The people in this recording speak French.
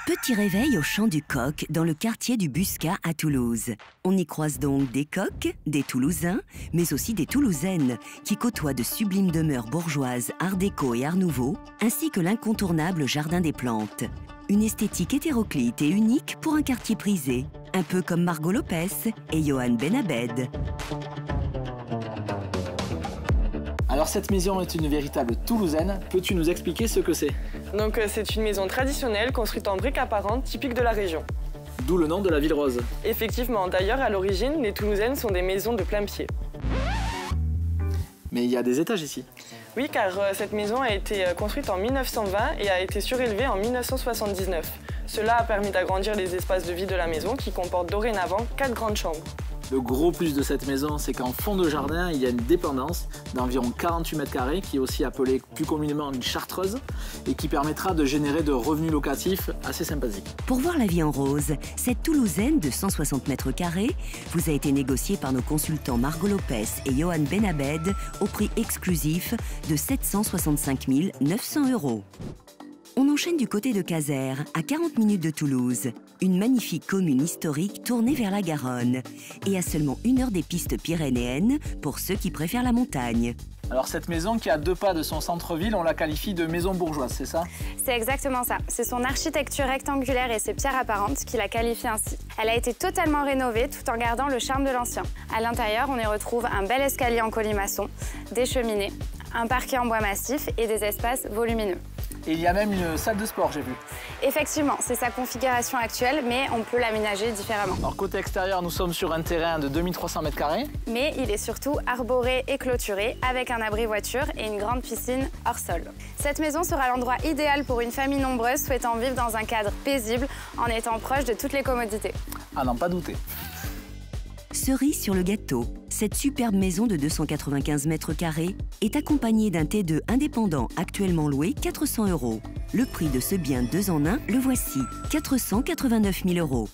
Petit réveil au Chant du Coq, dans le quartier du Buscat à Toulouse. On y croise donc des coqs, des Toulousains, mais aussi des Toulousaines, qui côtoient de sublimes demeures bourgeoises, art déco et art nouveau, ainsi que l'incontournable Jardin des Plantes. Une esthétique hétéroclite et unique pour un quartier prisé, un peu comme Margot Lopez et Johan Benabed. Alors cette maison est une véritable Toulousaine. Peux-tu nous expliquer ce que c'est? Donc c'est une maison traditionnelle construite en briques apparentes typiques de la région. D'où le nom de la ville rose. Effectivement, d'ailleurs à l'origine, les Toulousaines sont des maisons de plein pied. Mais il y a des étages ici. Oui, car cette maison a été construite en 1920 et a été surélevée en 1979. Cela a permis d'agrandir les espaces de vie de la maison qui comportent dorénavant 4 grandes chambres. Le gros plus de cette maison, c'est qu'en fond de jardin, il y a une dépendance d'environ 48 mètres carrés, qui est aussi appelée plus communément une chartreuse, et qui permettra de générer de revenus locatifs assez sympathiques. Pour voir la vie en rose, cette Toulousaine de 160 mètres carrés vous a été négociée par nos consultants Margot Lopez et Johan Benabed au prix exclusif de 765 900 €. On enchaîne du côté de Casères, à 40 minutes de Toulouse, une magnifique commune historique tournée vers la Garonne et à seulement 1 heure des pistes pyrénéennes pour ceux qui préfèrent la montagne. Alors cette maison qui est à 2 pas de son centre-ville, on la qualifie de maison bourgeoise, c'est ça? C'est exactement ça. C'est son architecture rectangulaire et ses pierres apparentes qui la qualifient ainsi. Elle a été totalement rénovée tout en gardant le charme de l'ancien. À l'intérieur, on y retrouve un bel escalier en colimaçon, des cheminées, un parquet en bois massif et des espaces volumineux. Et il y a même une salle de sport, j'ai vu. Effectivement, c'est sa configuration actuelle, mais on peut l'aménager différemment. Alors côté extérieur, nous sommes sur un terrain de 2300 mètres carrés. Mais il est surtout arboré et clôturé, avec un abri voiture et une grande piscine hors sol. Cette maison sera l'endroit idéal pour une famille nombreuse souhaitant vivre dans un cadre paisible, en étant proche de toutes les commodités. À n'en pas douter. Cerise sur le gâteau, cette superbe maison de 295 mètres carrés est accompagnée d'un T2 indépendant actuellement loué 400 €. Le prix de ce bien 2 en 1, le voici, 489 000 €.